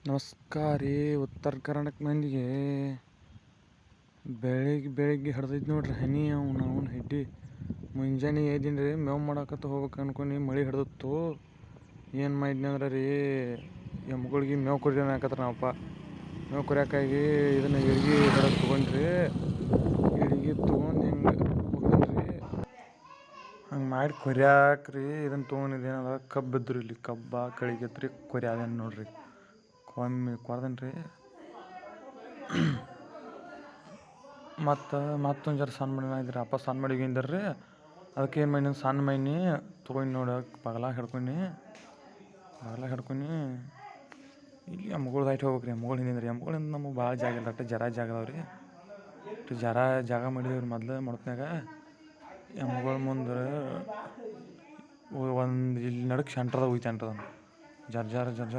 ನಮಸ್ಕಾರ ರೀ. ಉತ್ತರ ಕರ್ನಾಟಕ ಮಂದಿಗೆ ಬೆಳಿಗ್ಗೆ ಹಿಡ್ದೈತಿ ನೋಡ್ರಿ ಹನಿ. ಅವ್ನು ಹಿಡ್ಡಿ ಮುಂಜಾನೆ ಎದ್ದೀನಿ ರೀ, ಮೇವು ಮಾಡಾಕತ್ತ ಹೋಗ್ಬೇಕು ಅನ್ಕೊಂಡು ಮಳೆ ಹಿಡ್ದತ್ತು. ಏನು ಮಾಡಿದ್ನಿ ಅಂದ್ರೆ ರೀ, ಎಮ್ಗಳಿಗೆ ಮೇವು ಕುರಿಯೋಣ ಹಾಕತ್ರ ನಾವಪ್ಪ. ಮೇವು ಕುರಿಯಾಕಾಗಿ ಇದನ್ನು ಎಳ್ಗಿ ಹೊರಗೆ ತೊಗೊಂಡ್ರಿ. ಎಳ್ಗಿ ತೊಗೊಂಡು ಹಿಂಗೆ ಹೋಗಿದ್ರಿ. ಹಂಗೆ ಮಾಡಿ ಕೊರಿಯಾಕ್ರಿ ಇದನ್ನು ತೊಗೊಂಡಿದ್ದೇನದ ಕಬ್ಬು ಇದ್ರಿ. ಇಲ್ಲಿ ಕಬ್ಬ ಕಳಿಗತ್ರಿ ಕೊರಿಯಾದೇನು ನೋಡ್ರಿ. ಒಮ್ಮೆ ಕೊರ್ದನ್ರಿ. ಮತ್ತೊಂದು ಜರ ಸಣ್ಣ ಮಡಿ ಮಾಡಿದ್ರಿ. ಅಪ್ಪ ಸಣ್ಣ ಮಡಿಗಿಂದ್ರಿ. ಅದಕ್ಕೆ ಏನು ಮಾಡಿ ಸಣ್ಣ ಮೈನಿ ತೊಗೊಂಡು ನೋಡಕ್ಕೆ ಪಗಲ ಹಿಡ್ಕೊಂಡು ಇಲ್ಲಿ ಎಮ್ಗಳ್ದು ಆಯ್ತು ಹೋಗ್ಬೇಕ್ರಿ. ಎಮ್ಗಳು ಹಿಂದಿಂದ್ರಿ. ಎಮ್ಗಳಿಂದ ನಮಗೆ ಭಾಳ ಜಾಗ ಇಲ್ಲ, ಜರ ಜಾಗ ಅದಾವ್ರಿ. ಜಾಗ ಮಾಡಿದೇವ್ರಿ ಮೊದ್ಲು ಮೊಡ್ತ್ನಾಗ. ಎಮ್ಗಳ ಮುಂದೆ ಒಂದು ಇಲ್ಲಿ ನಡಕ್ಕೆ ಸೆಂಟ್ರದ ಹೋಯ್ತು ಜರ್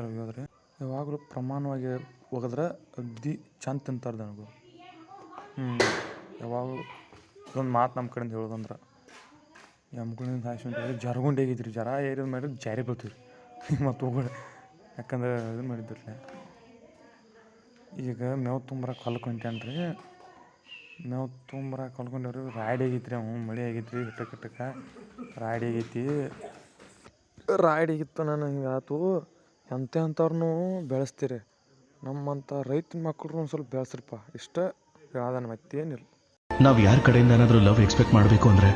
ಹೋಗ್ಯೋದ್ರಿ. ಯಾವಾಗಲೂ ಪ್ರಮಾಣವಾಗಿ ಒಗದ್ರೆ ಅಗ್ದಿ ಚಂದ ತಿಂತಾರೆ ದನಗಳು. ಯಾವಾಗಲೂ ಇದೊಂದು ಮಾತು ನಮ್ಮ ಕಡೆಯಿಂದ ಹೇಳೋದಂದ್ರೆ, ಎಮ್ಗಳಿಂದ ಹಾಯ್ಸ್ಕೊಂಡ್ರೆ ಜರ್ಗುಂಡು ಹೇಗಿದ್ರಿ. ಜರ ಏರಿದ ಮಾಡಿದ್ರೆ ಜಾರಿ ಬೀಳ್ತೀವಿ ಮತ್ತು ಹೋಗೋಣ. ಯಾಕಂದ್ರೆ ಇದು ಮಾಡಿದ್ರಲ್ಲ. ಈಗ ಮೇವು ತುಂಬರಕ್ಕೆ ಹೊಲಕ್ಕೆ ಹೊಂಟೇನ್ರಿ. ಮೇವು ತುಂಬರಕ್ಕೆ ಹೊಲ್ಕೊಂಡವ್ರಿ. ರಾಯ್ಡ್ ಆಗೈತ್ರಿ. ಮಳೆ ಆಗೈತ್ರಿ ಇಟ್ಟಕ್ಕೆ ರಾಯ್ಡ್ ಆಗೈತಿ. ರಾಯ್ಡ್ ಆಗಿತ್ತು. ನಾನು ಹಿಂಗೆ ಆಯ್ತು. ಎಂಥವ್ರನ್ನೂ ಬೆಳೆಸ್ತೀರಿ. ನಮ್ಮಂಥ ರೈತ ಮಕ್ಕಳು ಒಂದು ಸ್ವಲ್ಪ ಬೆಳೆಸ್ರಪ್ಪ. ಇಷ್ಟ ಹೇಳೋದನ್ನ ಮತ್ತೇನಿಲ್ಲ. ನಾವು ಯಾರ ಕಡೆಯಿಂದ ಏನಾದರೂ ಲವ್ ಎಕ್ಸ್ಪೆಕ್ಟ್ ಮಾಡಬೇಕು ಅಂದರೆ,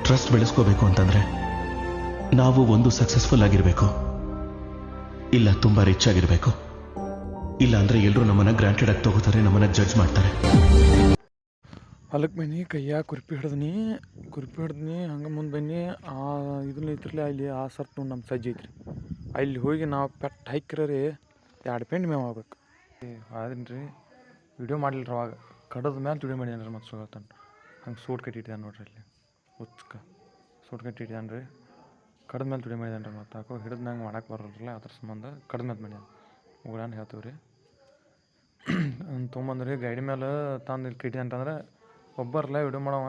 ಟ್ರಸ್ಟ್ ಬೆಳೆಸ್ಕೋಬೇಕು ಅಂತಂದರೆ, ನಾವು ಒಂದು ಸಕ್ಸಸ್ಫುಲ್ ಆಗಿರಬೇಕು, ಇಲ್ಲ ತುಂಬ ರಿಚ್ ಆಗಿರಬೇಕು. ಇಲ್ಲ ಅಂದರೆ ಎಲ್ಲರೂ ನಮ್ಮನ್ನು ಗ್ರಾಂಟೆಡ್ ಆಗಿ ತಗೋತಾರೆ, ನಮ್ಮನ್ನು ಜಡ್ಜ್ ಮಾಡ್ತಾರೆ. ಹೊಲಕ್ಕೆ ಬನ್ನಿ, ಕೈಯಾಗ ಕುರ್ಪಿ ಹಿಡ್ದಿನಿ. ಹಂಗೆ ಮುಂದೆ ಬನ್ನಿ. ಇದನ್ನ ಐತ್ರಲ್ಲ ಅಲ್ಲಿ ಆ ಸರ್ತು ನಮ್ಮ ಸಜ್ಜಿ ಐತ್ರಿ. ಅಲ್ಲಿ ಹೋಗಿ ನಾವು ಪೆಟ್ಟು ಹಾಕಿರಿ 2 ಪೆಂಡ್ ಮೇವು ಆಗ್ಬೇಕು. ಅದನ್ನ ರೀ ವಿಡಿಯೋ ಮಾಡಲಿಲ್ಲ ಅವಾಗ. ಕಡದ ಮೇಲೆ ವಿಡಿಯೋ ಮಾಡಿದಾನೆ ಮತ್ತೆ ಹೇಳ್ತಾನೆ. ಹಂಗೆ ಸೂಟ್ ಕಟ್ಟಿಟ್ಟಿದ್ದಾನೆ ನೋಡ್ರಿ. ಅಲ್ಲಿ ಸೂಟ್ ಕಟ್ಟಿಟ್ಟಿದ್ದಾನೆ ರೀ. ಕಡದ ಮೇಲೆ ವಿಡಿಯೋ ಮಾಡಿದಾನೆ ರೀ. ಮತ್ತು ಹಾಕೋ ಹಿಡಿದು ನಂಗೆ ಮಾಡಕ್ಕೆ ಬರೋಲ್ಲ. ಅದ್ರ ಸಂಬಂಧ ಕಡದ ಮೇಲೆ ಮಾಡ್ಯಾನ. ಉಗುಳಾನ ಹೇಳ್ತೀವಿ ರೀ. ತೊಗೊಂಬಂದ್ರಿ ಗಾಡಿ ಮೇಲೆ ತಂದು ಇಲ್ಲಿ ಕಿಟ್ಟಿ ಅಂತಂದ್ರೆ ಒಬ್ಬರಲ್ಲ ವಿಡಿಯೋ ಮಾಡವ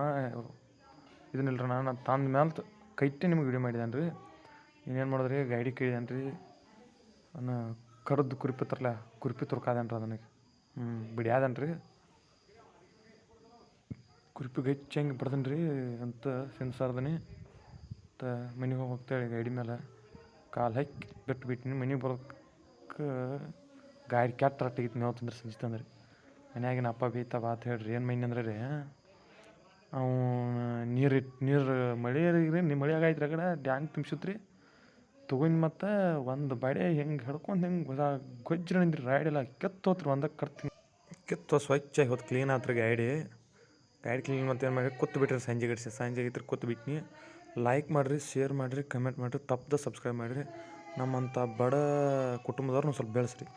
ಇದನ್ನಿಲ್ರಿ. ನಾನು ತಂದ ಮೇಲೆ ಕೈಟಿ ನಿಮ್ಗೆ ವಿಡಿಯೋ ಮಾಡಿದ್ದಾನೆ ರೀ. ಇನ್ನೇನು ಮಾಡಿದ್ರಿ, ಗಾಡಿ ಕೇಳಿದಾನೆ ರೀ. ಅದನ್ನು ಕರ್ದು ಕುರ್ಪಿ ತುರ್ಕಾದೇನ್ರಿ ಅದನಿಗೆ. ಬಿಡ್ಯಾದನ್ರಿ. ಕುರ್ಪಿಗೆ ಹಂಗೆ ಬಡ್ದನ್ ರೀ ಅಂತ ಸಿನ್ಸಾರ್ದನಿ. ಮತ್ತು ಮನೆಗೆ ಹೋಗ್ತೇಳಿ ಗಾಡಿ ಮೇಲೆ ಕಾಲು ಹಾಕಿ ಗಟ್ಟಿ ಬಿಟ್ಟಿನಿ. ಮನೆಗೆ ಬರೋಕ್ಕೆ ಗಾಡಿ ಕೆಟ್ಟ ರಟ್ಟಿಗಿತ್ತು. ಮೇವು ತಂದ್ರೆ ಸಂಜೆ ತಂದ್ರಿ. ಮನ್ಯಾಗಿನ ಅಪ್ಪ ಬೈತಾ ಬಾತ್ ಹೇಳ್ರಿ. ಏನು ಮೈನಿ ಅಂದ್ರೆ ರೀ, ಅವು ನೀರು ಮಳೆ ಆಗೈತ್ರಿ. ಆ ಕಡೆ ಡ್ಯಾಂಗ್ ತುಂಬಿಸುತ್ರಿ. ತೊಗೊಂಡು ಮತ್ತು ಒಂದು ಬಡೆ ಹೆಂಗೆ ಹಿಡ್ಕೊಂಡು ಹೆಂಗೆ ಗೊಜ್ಜು ನಿಂದ್ರಿ. ರಾಯ್ಡೆಲ್ಲ ಕೆತ್ತೋತ್ರಿ. ಒಂದಕ್ಕೆ ಕಿತ್ತು ಸ್ವಚ್ಛಾಗಿ ಹೋತ್. ಕ್ಲೀನ್ ಆತ್ರಿ ಗಾಡಿ ಕ್ಲೀನ್. ಮತ್ತು ಏನು ಮಾಡಿ ಕೂತ್ ಬಿಟ್ರಿ. ಸಂಜೆ ಇತ್ತು ಕೂತ್ ಬಿಟ್ನಿ. ಲೈಕ್ ಮಾಡಿರಿ, ಶೇರ್ ಮಾಡಿರಿ, ಕಮೆಂಟ್ ಮಾಡಿರಿ, ತಪ್ಪದೆ ಸಬ್ಸ್ಕ್ರೈಬ್ ಮಾಡಿರಿ. ನಮ್ಮಂಥ ಬಡ ಕುಟುಂಬದವ್ರನ್ನ ಸ್ವಲ್ಪ ಬೆಳೆಸ್ರಿ.